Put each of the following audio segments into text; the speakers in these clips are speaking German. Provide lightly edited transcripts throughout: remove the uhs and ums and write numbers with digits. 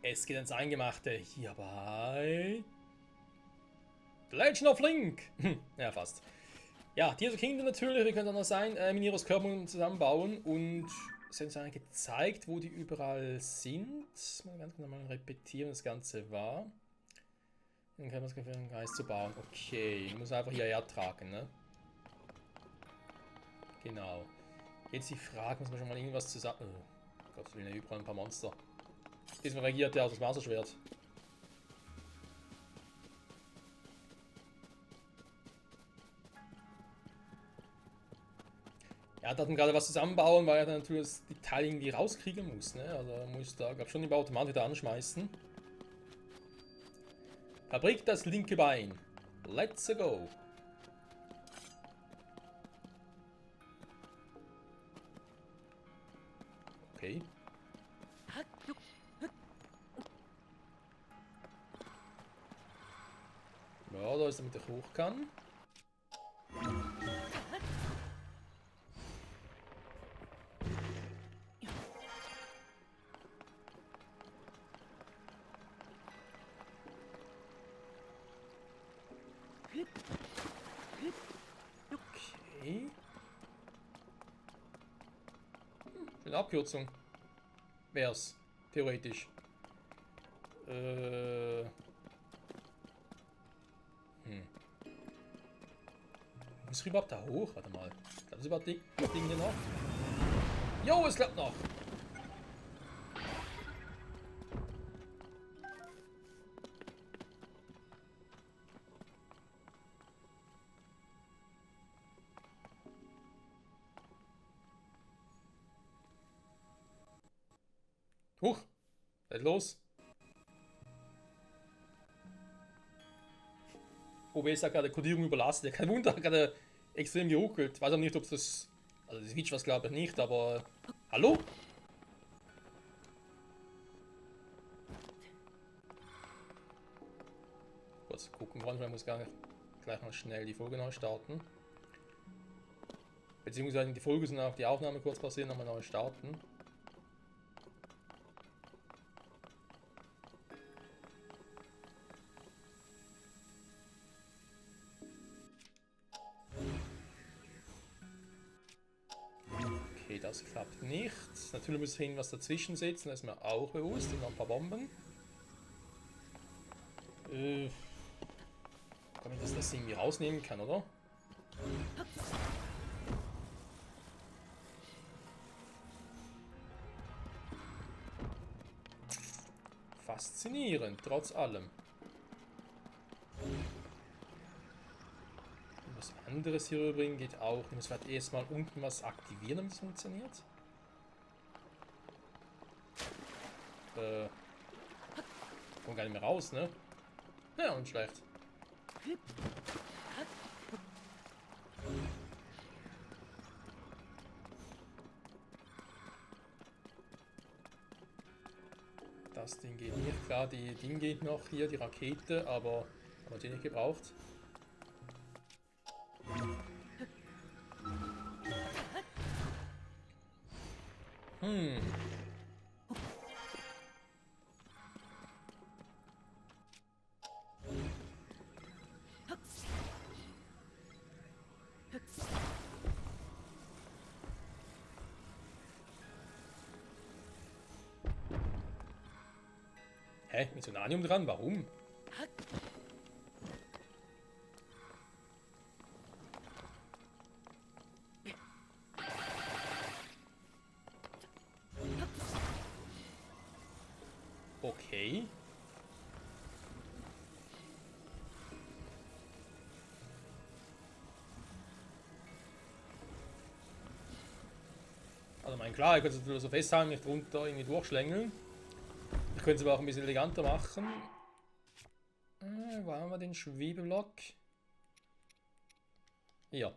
Es geht ins Eingemachte hier bei The Legend of Link. Ja, fast. Ja, Tears of Kingdom natürlich, wie könnte anders sein, Mineros Körper zusammenbauen und es hat uns gezeigt, wo die überall sind. Mal ganz genau mal repetieren, das Ganze war. Dann kann man es für einen Geist zu bauen. Okay, ich muss einfach hierher tragen, ne? Genau. Jetzt die Frage, muss man schon mal irgendwas zusammen... Oh Gott, will ja überall ein paar Monster. Diesmal reagiert er auf das Wasserschwert. Ja, da hat man gerade was zusammenbauen, weil er dann natürlich die Teile irgendwie rauskriegen muss, ne? Also er muss da, glaube ich, schon den Automat wieder anschmeißen. Fabrik das linke Bein. Let's go. Okay. Ja, da ist damit ich hoch kann. Okay. Schöne Abkürzung. Wär's. Theoretisch. Muss ich überhaupt da hoch? Warte mal. Das ist überhaupt das Ding hier noch. Jo, es klappt noch. Huch. Was ist los? OBS hat gerade Kodierung überlastet. Kein Wunder, hat gerade extrem geruckelt. Weiß auch nicht, ob es das... Also das Switch was glaube ich nicht, aber... Hallo? Kurz gucken, manchmal muss gar nicht gleich mal schnell die Folge neu starten. Beziehungsweise die Folge, sondern auch die Aufnahme kurz passieren, nochmal neu starten. Okay, das klappt nicht. Natürlich muss ich irgendwas dazwischen setzen, das ist mir auch bewusst. Und noch ein paar Bomben. Damit ich das irgendwie rausnehmen kann, oder? Faszinierend, trotz allem. Was anderes hier rüberbringen geht auch. Ich muss vielleicht erstmal unten was aktivieren, damit es funktioniert. Kommt gar nicht mehr raus, ne? Ja, und schlecht. Das Ding geht nicht. Klar, die Ding geht noch hier, die Rakete, aber haben wir die nicht gebraucht. Hä? Mit Sonanium dran? Warum? Okay. Also mein klar, ich könnte es so festhalten, nicht drunter irgendwie durchschlängeln. Ich könnte es aber auch ein bisschen eleganter machen. Wo haben wir den Schwebeblock? Hier.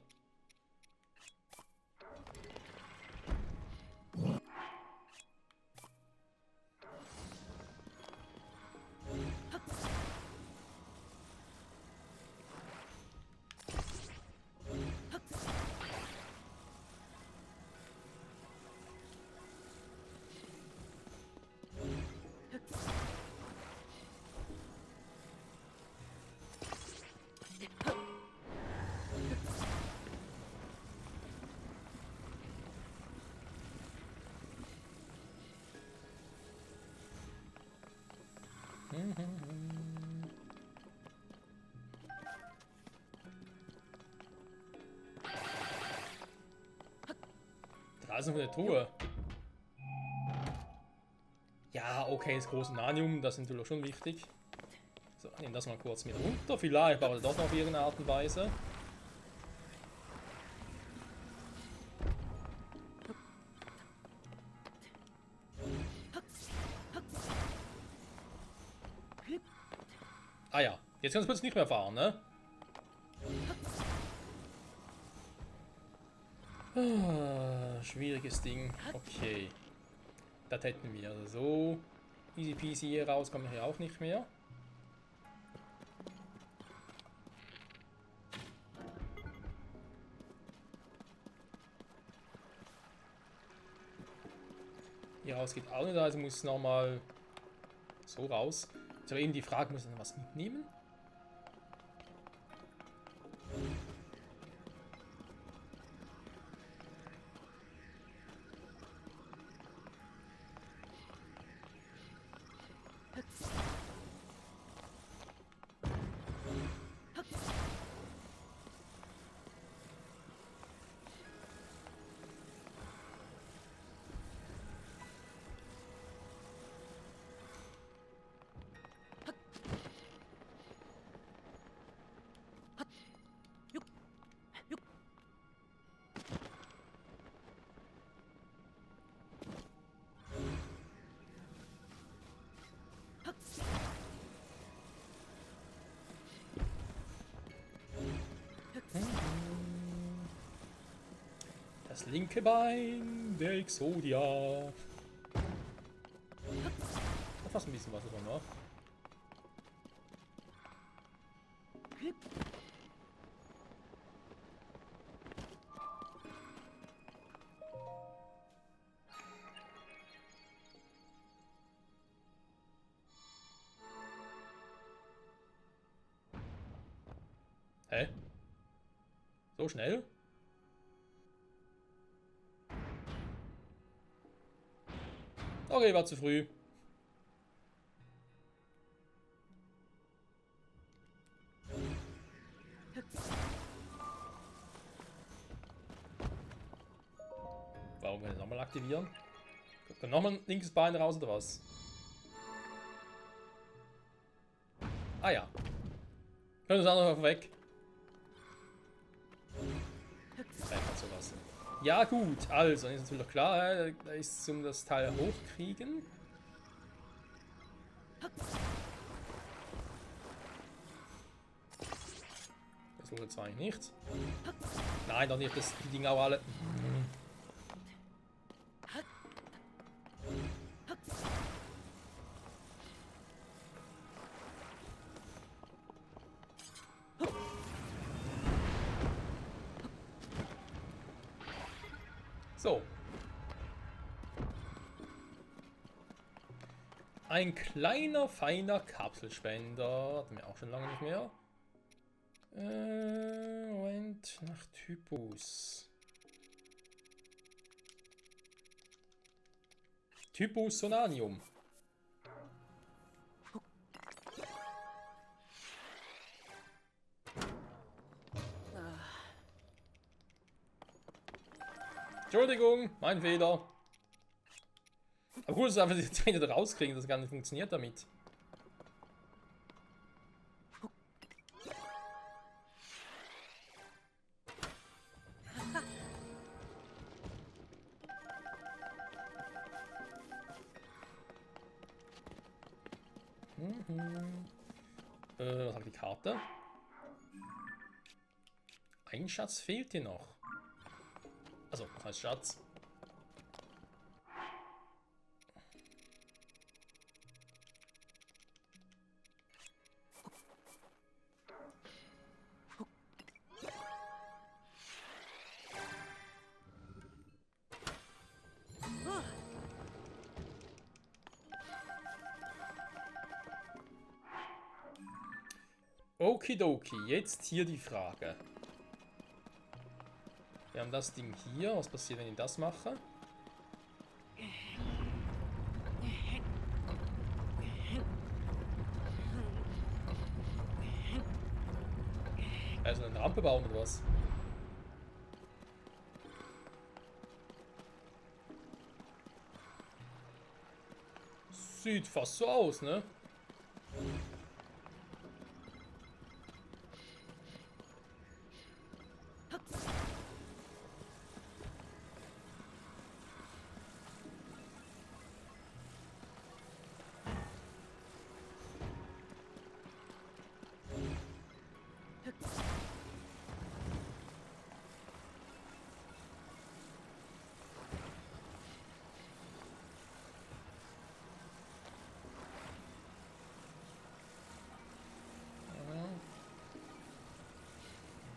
Da ist noch eine Truhe. Ja, okay, das große Nanium, das ist natürlich schon wichtig. So, nehmen das mal kurz mit runter. Vielleicht braucht er doch noch auf irgendeine Art und Weise. Ah ja, jetzt kannst du plötzlich nicht mehr fahren, ne? Ah, schwieriges Ding. Okay. Das hätten wir. Also so easy peasy hier raus kommen wir hier auch nicht mehr. Hier raus geht auch nicht, also muss es nochmal so raus. Jetzt aber eben die Frage, muss ich noch was mitnehmen? Das linke Bein der Exodia. Da fast ein bisschen was drin, ne? Hä? So schnell? Okay, war zu früh. Warum kann ich nochmal aktivieren? Kommt dann nochmal ein linkes Bein raus oder was? Ah ja. Können das andere einfach weg. Einfach so lassen. Ja gut, also, ist natürlich klar, da ist es um das Teil hochkriegen. Das wurde zwar eigentlich nicht. Nein, doch nicht, das die Dinge auch alle. So. Ein kleiner, feiner Kapselspender. Hatten wir auch schon lange nicht mehr. Moment, nach Typus. Typus Sonanium. Entschuldigung, mein Fehler. Aber cool, dass wir einfach die Zähne da rauskriegen, dass es gar nicht funktioniert damit. Was hat die Karte? Ein Schatz fehlt dir noch. Also, was heißt Schatz? Okidoki, jetzt hier die Frage. Wir haben das Ding hier. Was passiert, wenn ich das mache? Rampe bauen oder was? Sieht fast so aus, ne?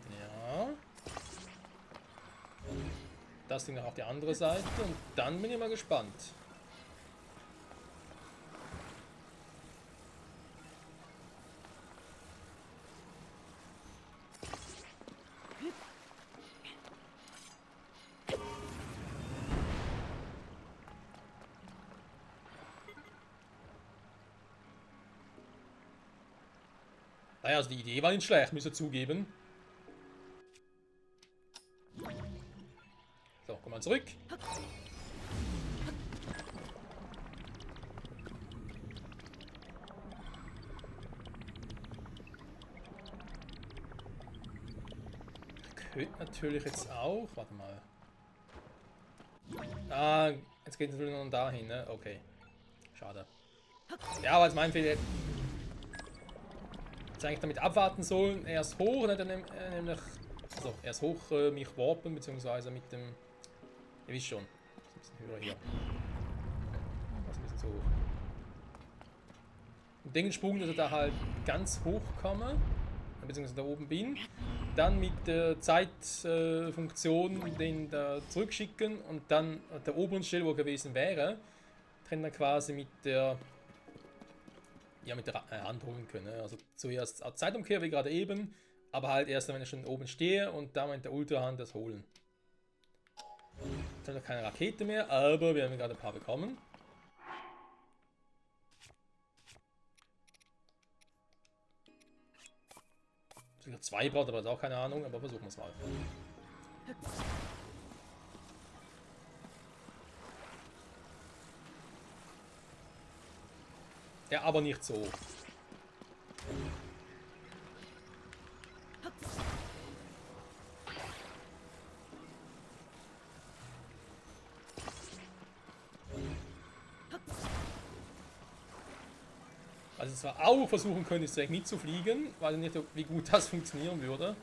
Ja. Das Ding noch auf die andere Seite und dann bin ich mal gespannt. Naja, also die Idee war nicht schlecht, müsst ihr zugeben. So, komm mal zurück. Könnte natürlich jetzt auch. Warte mal. Ah, jetzt geht es natürlich noch dahin, ne? Okay. Schade. Ja, aber jetzt mein Fehler. Jetzt eigentlich damit abwarten sollen. Erst hoch, ne? Dann nämlich. Also, erst hoch mich warpen, beziehungsweise mit dem. Ihr wisst schon. Das ist ein bisschen höher hier. Das ist ein bisschen zu hoch. Und den Sprung, dass ich da halt ganz hoch komme, beziehungsweise da oben bin, dann mit der Zeitfunktion den da zurückschicken und dann an der oberen Stelle, wo er gewesen wäre, dann quasi mit der Hand holen können. Also zuerst Zeitumkehr wie gerade eben, aber halt erst wenn ich schon oben stehe und dann mit der Ultrahand das holen. Jetzt haben wir noch keine Rakete mehr, aber wir haben gerade ein paar bekommen. Sogar 2 braucht, aber auch keine Ahnung, aber versuchen wir es mal. Ja, aber nicht so. Also zwar auch versuchen können, ist direkt mitzufliegen, weil ich nicht, wie gut das funktionieren würde.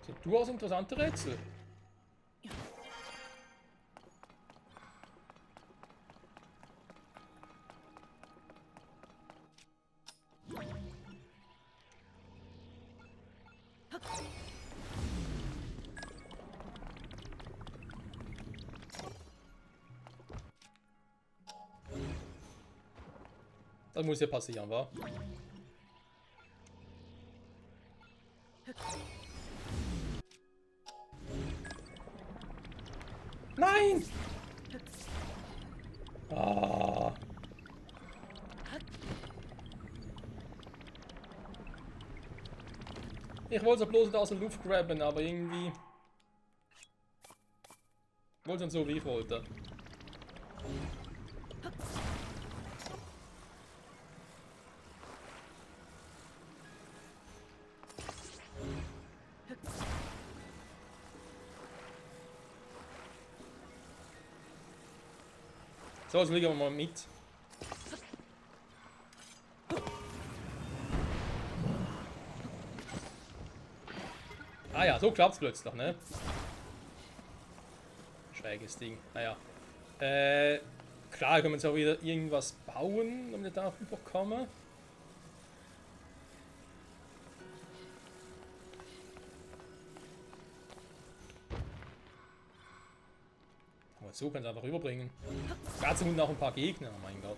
Sind durchaus interessante Rätsel. Das muss ja passieren, wa? Nein! Ah. Ich wollte es bloß aus der Luft grabben, aber irgendwie... Ich wollte es so, wie ich wollte. So, jetzt legen wir mal mit. Ah ja, so klappt's plötzlich, ne? Schräges Ding. Naja. Klar, können wir jetzt auch wieder irgendwas bauen, damit ich da rüberkomme. So kann ich einfach rüberbringen. Dazu und noch ein paar Gegner, oh mein Gott.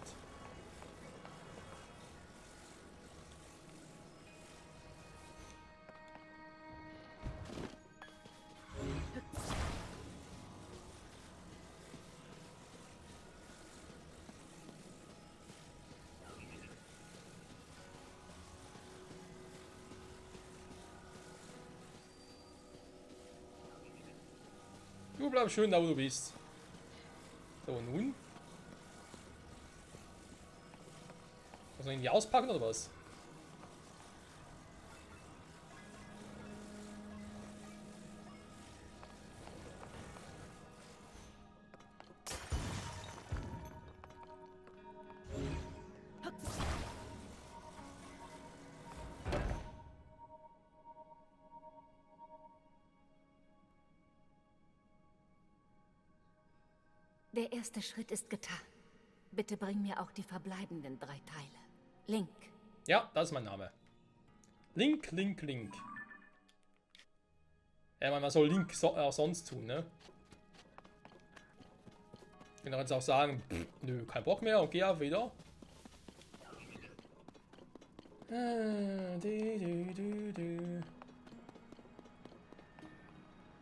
Du bleibst schön da, wo du bist. So, nun. Muss man irgendwie auspacken oder was? Der erste Schritt ist getan. Bitte bring mir auch die verbleibenden 3 Teile. Link. Ja, das ist mein Name. Link, Link, Link. Ja, man soll Link sonst tun, ne? Ich kann doch jetzt auch sagen, pff, nö, kein Bock mehr und geh auf wieder.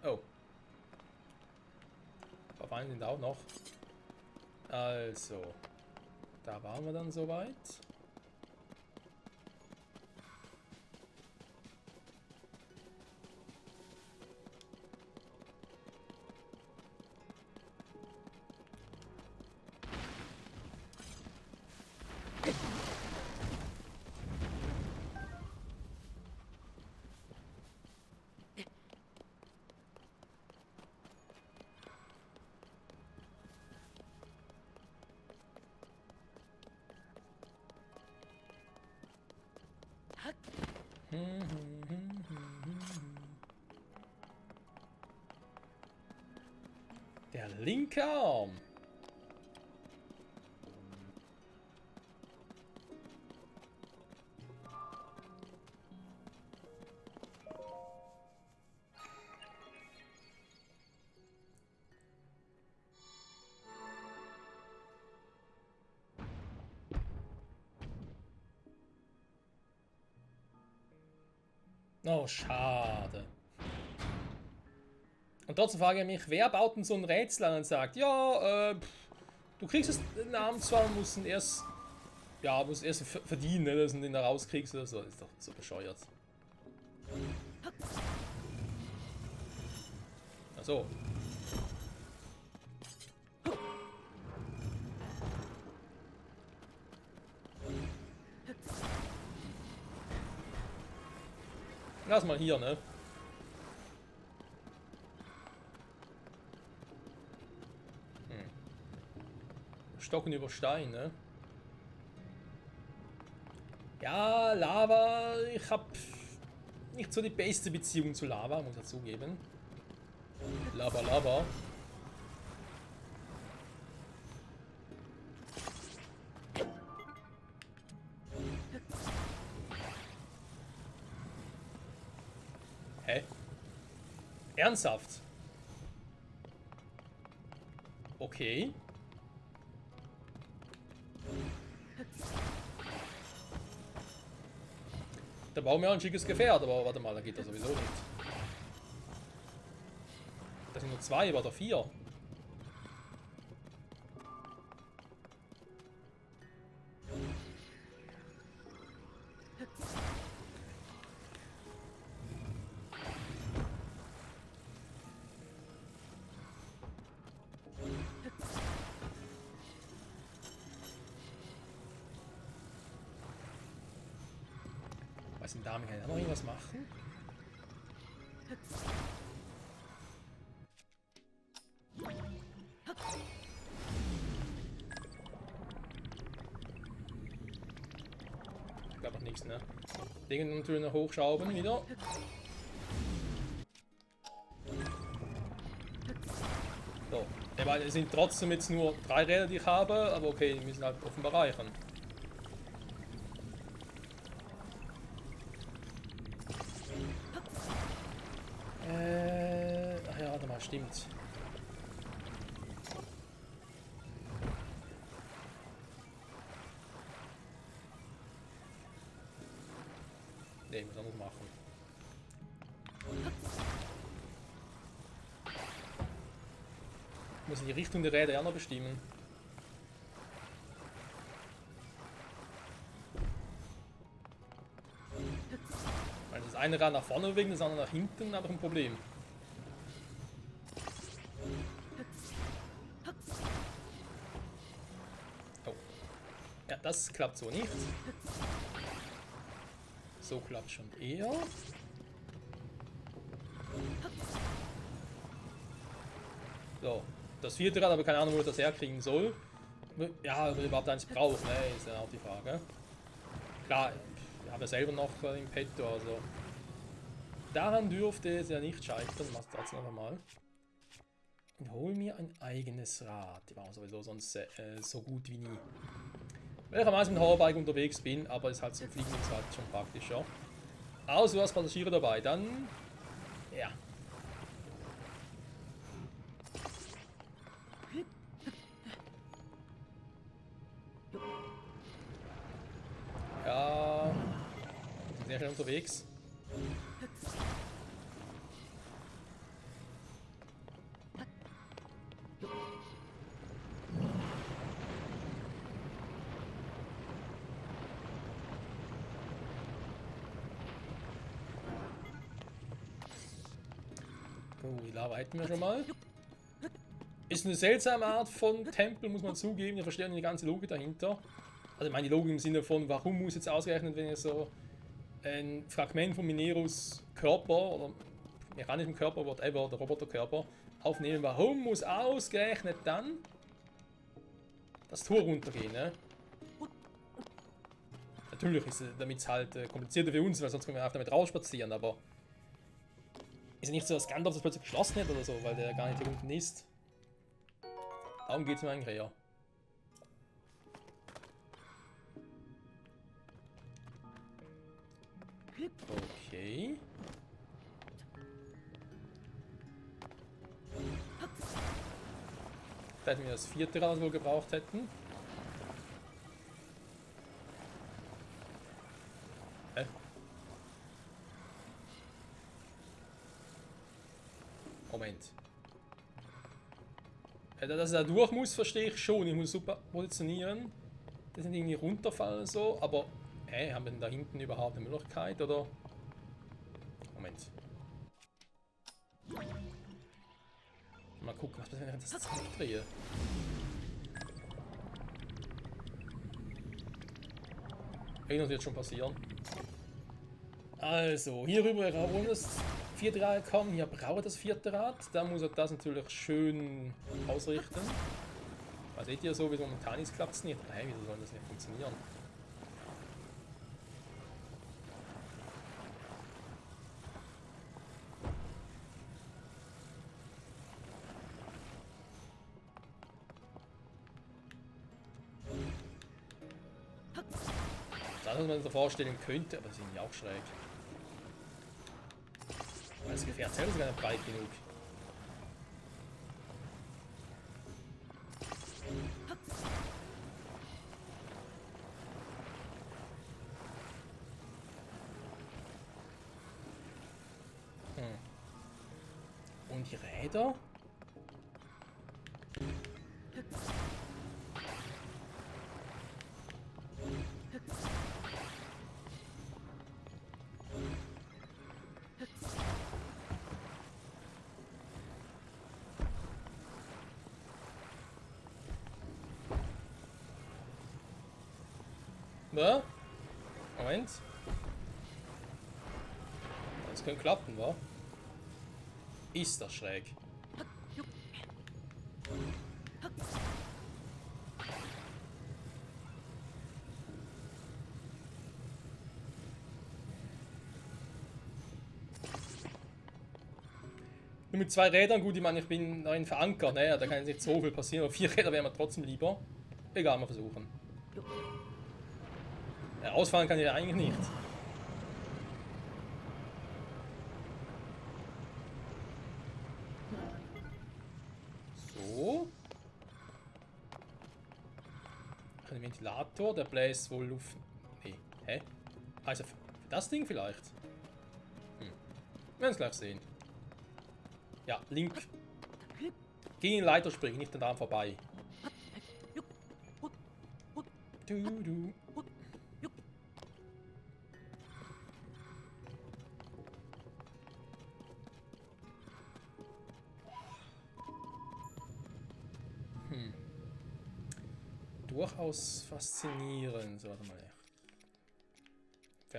Oh. Ein paar Feinde sind auch noch. Also. Da waren wir dann soweit. Der linke Arm. Oh, schade. Und trotzdem frage ich mich, wer baut denn so ein Rätsel an und sagt, ja, du kriegst den Namen zwar, musst ihn erst, ja, musst erst verdienen, ne, dass du den da rauskriegst oder so. Das ist doch so bescheuert. Ach so. Lass mal hier, ne? Stocken über Stein, ne? Ja, Lava, ich hab nicht so die beste Beziehung zu Lava, muss ich dazugeben. Lava, Lava. Hä? Ernsthaft? Okay. Da bauen wir ein schickes Gefährt, aber warte mal, da geht das sowieso nicht. Das sind nur 2 oder 4. Was denn damit? Kann ich da noch irgendwas machen? Ich glaube noch nichts, ne? Dinge natürlich noch hochschrauben wieder. So. Ich meine, es sind trotzdem jetzt nur 3 Räder, die ich habe, aber okay, die müssen halt offenbar reichen. Ach ja, warte mal, stimmt. Nee, ich muss anders machen. Ich muss die Richtung der Räder ja noch bestimmen. Weil das eine Rad nach vorne bewegen, das andere nach hinten, aber ein Problem. Oh. Ja, das klappt so nicht. So klappt schon eher. So, das vierte Rad, aber keine Ahnung, wo ich das herkriegen soll. Ja, ob ich überhaupt eins brauche, ne, ist ja auch die Frage. Klar, ich habe ja selber noch im Petto, also daran dürfte es ja nicht scheitern. Mach's trotzdem einfach mal. Und hol mir ein eigenes Rad. Ich war sowieso sonst so gut wie nie. Weil ich am meisten mit dem Hoverbike unterwegs bin, aber ist halt zum Fliegen ist halt schon praktischer. Also, du hast Passagiere dabei, dann. Ja. Ja. Wir sind sehr schnell unterwegs. Oh, die Lava hätten wir schon mal. Ist eine seltsame Art von Tempel, muss man zugeben. Ich verstehe nicht die ganze Logik dahinter. Also meine Logik im Sinne von, warum muss jetzt ausgerechnet, wenn ich so ein Fragment von Mineros Körper oder mechanischem Körper, whatever, oder Roboterkörper aufnehmen, warum muss ausgerechnet dann das Tor runtergehen, ne? Natürlich ist es damit halt komplizierter für uns, weil sonst können wir einfach damit rausspazieren, aber ist ja nicht so, dass Gandalf das plötzlich geschlossen hat oder so, weil der gar nicht hier unten ist. Darum geht es mir eigentlich eher. Okay. Da hätten wir das vierte Rad wohl gebraucht hätten. Hä? Moment. Dass er da durch muss, verstehe ich schon. Ich muss super positionieren. Das sind irgendwie runterfallen so, aber haben wir denn da hinten überhaupt eine Möglichkeit oder? Moment. Mal gucken, was passiert, wenn ich das zurückdrehe. Irgendwas wird schon passieren. Also, hier rüber wollen das vierte Rad kommen. Hier braucht das vierte Rad. Da muss er das natürlich schön ausrichten. Also seht ihr so, wie es momentan ist, klappt es nicht. Nein, wieso soll das nicht funktionieren? Das, was man sich vorstellen könnte, aber das ist irgendwie auch schräg. Weil das Gefährt selber ist gar nicht breit genug. Und die Räder? Na? Moment. Das könnte klappen, wa? Ist das schräg. Nur mit 2 Rädern, gut, ich meine, ich bin noch in Veranker, ne? Da kann jetzt nicht so viel passieren, aber 4 Räder wären mir trotzdem lieber. Egal, mal versuchen. Ja, ausfahren kann ich ja eigentlich nicht. So. Ein Ventilator, der bläst wohl Luft. Nee, hä? Also, Das Ding vielleicht? Wir werden es gleich sehen. Ja, Link. Gegen den Leiter springen, nicht daran vorbei. Du. Durchaus faszinierend. So, warte mal.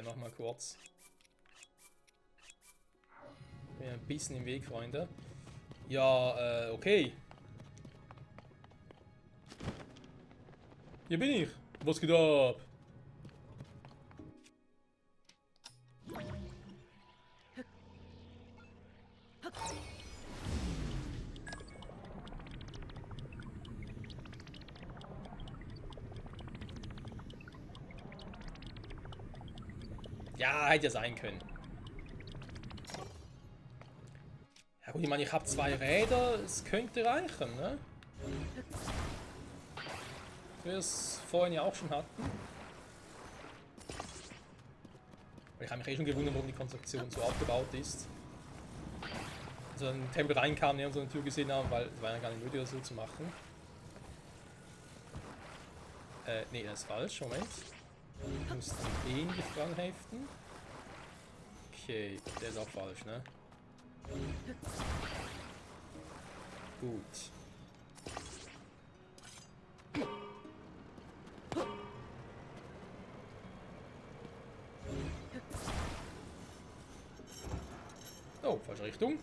Noch mal kurz. Bin ein bisschen im Weg, Freunde. Ja, okay. Hier bin ich. Was geht ab? Ja, hätte ja sein können. Ja gut, ich meine, ich habe 2 Räder, es könnte reichen, ne? Wie wir es vorhin ja auch schon hatten. Ich habe mich eh schon gewundert, warum die Konstruktion so aufgebaut ist. Also in den Tempel reinkam, und so eine Tür gesehen haben, weil es war ja gar nicht nötig, das so zu machen. Nee, das ist falsch, Moment. Ich muss den ähnlich dran heften. Okay, der ist auch falsch, ne? Gut. Oh, falsche Richtung.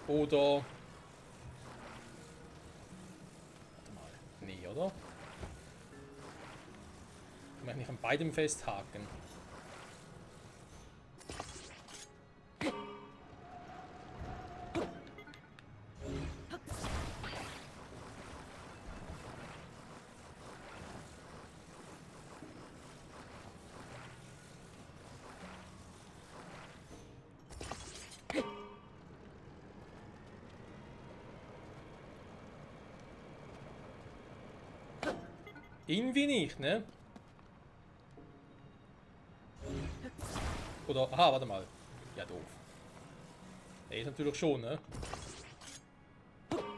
Oder... Warte mal. Nee, oder? Ich möchte nicht an beidem festhaken. Irgendwie nicht, ne? Oder, aha, warte mal. Ja, doof. Nee, ist natürlich schon, ne?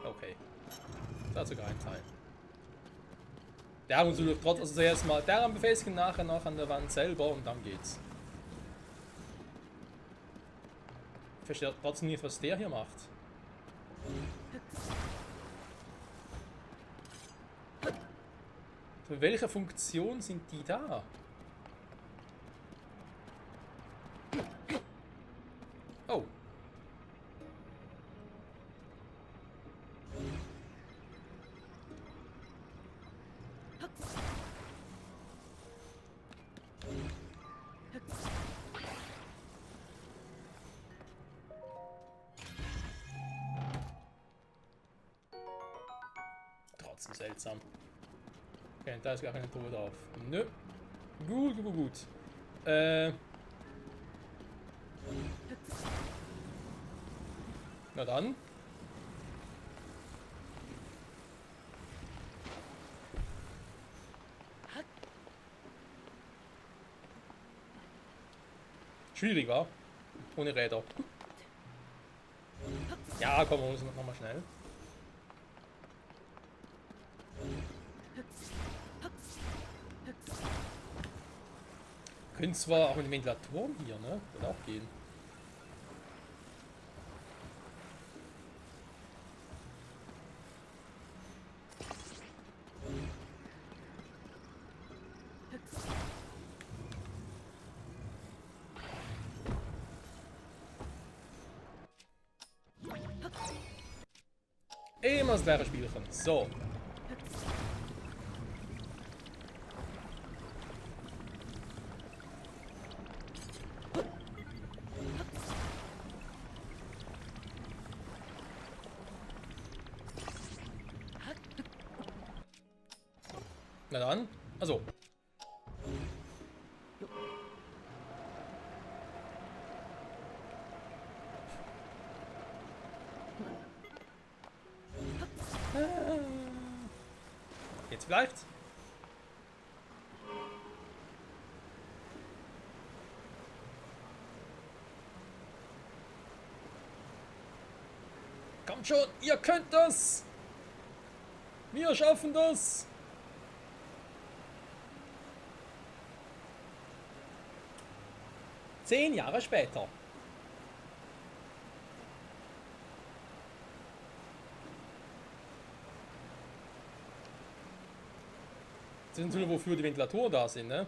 Okay. Das ist sogar ein Teil. Der haben uns natürlich trotz, also zuerst mal daran befestigen, nachher noch an der Wand selber und dann geht's. Ich verstehe trotzdem nicht, was der hier macht. Für welche Funktion sind die da? Oh. Trotzdem seltsam. Okay, da ist gar keine Truhe drauf. Nö. Gut. Na dann. Schwierig, war? Ohne Räder. Ja, komm, wir müssen noch mal schnell. Können zwar auch mit den Ventilatoren hier, ne? Wird auch gehen. Immer das gleiche Spielchen. So. Na dann. Also. Jetzt vielleicht? Kommt schon, ihr könnt das! Wir schaffen das! Zehn Jahre später. Das ist natürlich, wofür die Ventilatoren da sind, ne?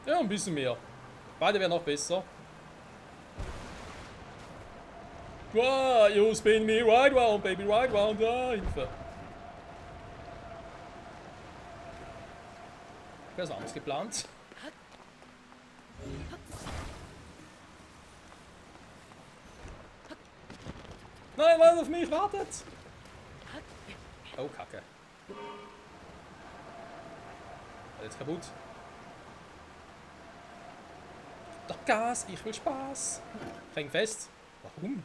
Ja, ein bisschen mehr. Beide wären noch besser. Wow, you spin me right round, baby, right round. Ah, Hilfe. Das war anders geplant. Nein, wartet auf mich, wartet! Oh, Kacke. Alles kaputt. Doch Gas, ich will Spaß. Häng fest. Warum?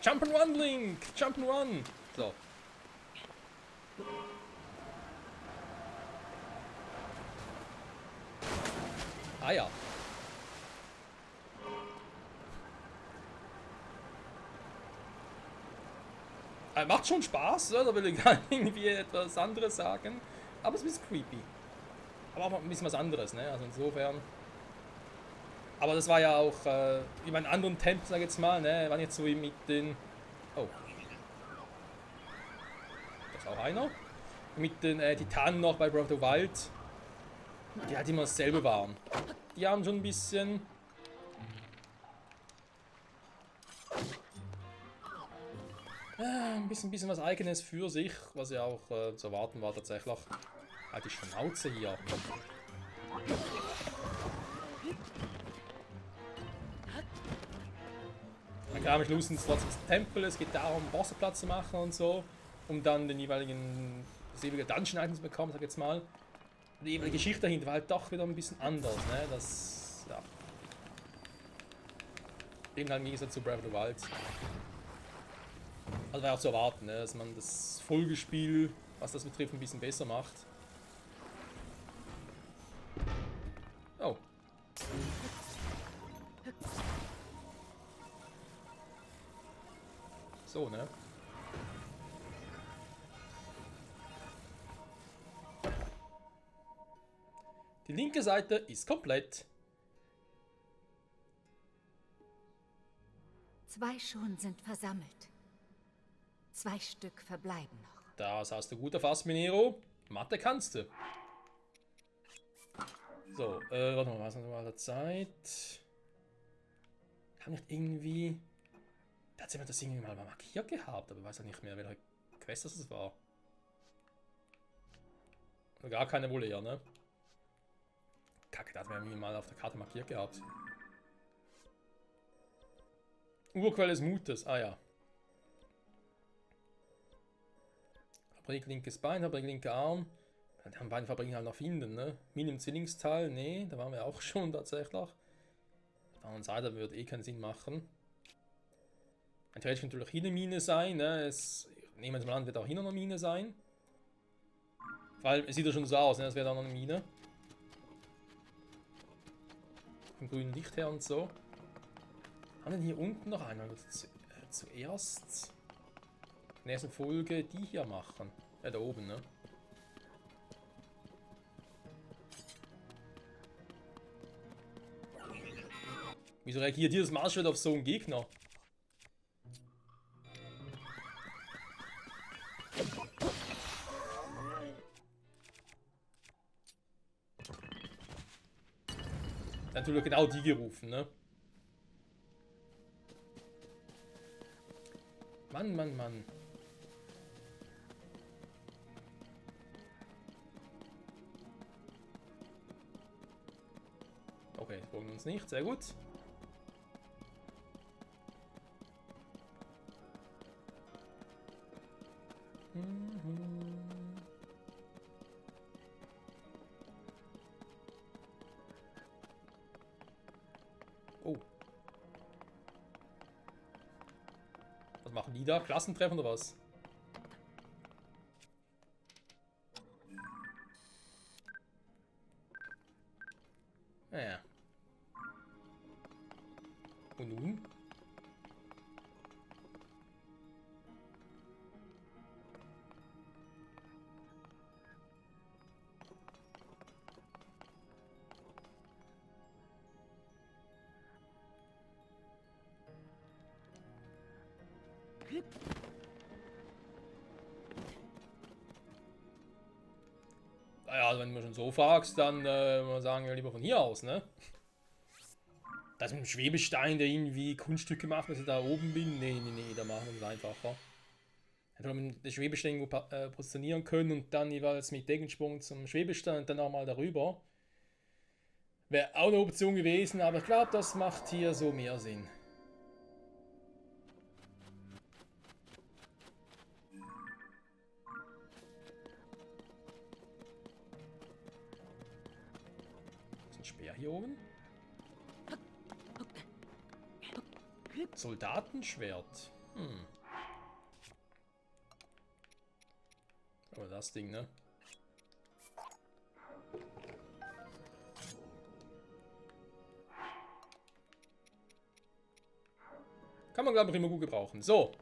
Jump and run, Link! Jump and run! So. Ah ja. Macht schon Spaß, ja? Da will ich gar nicht irgendwie etwas anderes sagen. Aber es ist ein bisschen creepy. Aber auch ein bisschen was anderes, ne? Also insofern. Aber das war ja auch, wie bei anderen Tempeln, sag ich jetzt mal, ne? Waren jetzt so mit den. Oh. Das ist auch einer. Mit den Titanen noch bei Breath of the Wild. Die halt immer dasselbe waren. Die haben schon ein bisschen. Ein bisschen was Eigenes für sich, was ja auch zu erwarten war tatsächlich. Halt die Schnauze hier. Dann kam ich Schluss ins Tempel, es geht darum, Wasserplatz zu machen und so, um dann den jeweiligen, das ewige Dungeon-Item zu bekommen, sag ich jetzt mal. Die jeweilige Geschichte dahinter war halt doch wieder ein bisschen anders, ne? Das, ja. Eben halt im Gegensatz zu Breath of the Wild. Also war auch zu erwarten, ne? Dass man das Folgespiel, was das betrifft, ein bisschen besser macht. Oh. So, ne? Die linke Seite ist komplett. 2 schon sind versammelt. 2 Stück verbleiben noch. Das hast du gut erfasst, Minero. Mathe kannst du. So, warte mal, was haben wir mal der Zeit? Kann nicht irgendwie. Da hat jemand das irgendwie mal markiert gehabt, aber ich weiß ja nicht mehr, welche Quest das war. Oder gar keine wohl eher, ne? Kacke, da hat man irgendwie mal auf der Karte markiert gehabt. Urquelle des Mutes, ah ja. Fabrik linkes Bein, Fabrik linker Arm. Die haben beide Fabriken halt noch finden, ne? Minen im Zwillingsteil, nee, da waren wir auch schon tatsächlich. Auf der anderen Seite würde eh keinen Sinn machen. Ein Theoretisch könnte natürlich hier eine Mine sein, ne? Ich nehme jetzt mal an, wird auch hier noch eine Mine sein. Weil es sieht ja schon so aus, ne? Das wäre dann noch eine Mine. Vom grünen Licht her und so. Haben wir denn hier unten noch einen? Zuerst in der ersten Folge die hier machen. Ja, da oben, ne? Wieso reagiert dieses Marschwert auf so einen Gegner? Natürlich genau die gerufen, ne? Mann, Mann, Mann. Okay, folgen uns nicht, sehr gut. Oh. Was machen die da? Klassentreffen oder was? Naja. Und nun? Naja, wenn du mich schon so fragst, dann sagen wir lieber von hier aus, ne? Das mit dem Schwebestein, der irgendwie Kunststücke macht, dass ich da oben bin. Nee, nee, nee, da machen wir es einfacher. Hätte man mit dem Schwebestein irgendwo positionieren können und dann jeweils mit Deckensprung zum Schwebestein und dann auch mal darüber. Wäre auch eine Option gewesen, aber ich glaube, das macht hier so mehr Sinn. Ist ein Speer hier oben? Soldatenschwert. Aber das Ding, ne? Kann man, glaube ich, immer gut gebrauchen. So.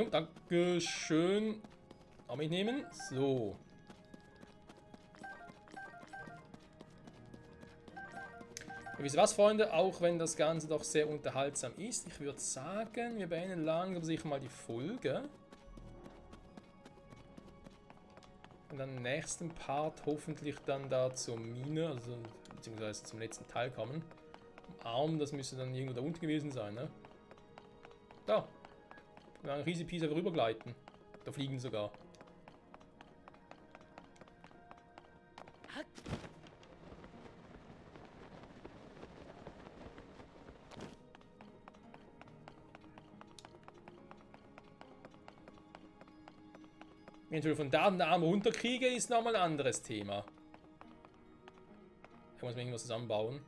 Danke schön. Auch mitnehmen. So. Ihr wisst was, Freunde, auch wenn das Ganze doch sehr unterhaltsam ist, ich würde sagen, wir beenden langsam sicher mal die Folge. Und dann im nächsten Part hoffentlich dann da zur Mine, also beziehungsweise zum letzten Teil kommen. Arm, das müsste dann irgendwo da unten gewesen sein, ne? Da. Wir werden riesig Piece rübergleiten. Da fliegen sogar. Wenn ich von da den Arm runterkriege, ist nochmal ein anderes Thema. Da muss man irgendwas zusammenbauen.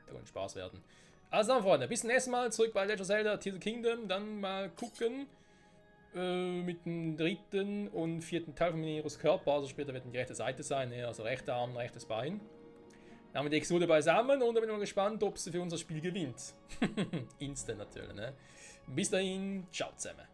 Da kann Spaß werden. Also dann, Freunde, bis zum nächsten Mal. Zurück bei Legend of Zelda Tears of the Kingdom. Dann mal gucken mit dem dritten und vierten Teil von Mineros Körper. Also später wird die rechte Seite sein. Ne? Also rechter Arm, rechtes Bein. Dann haben wir die Exode beisammen und dann bin ich mal gespannt, ob sie für unser Spiel gewinnt. Instant natürlich. Ne? Bis dahin, ciao zusammen.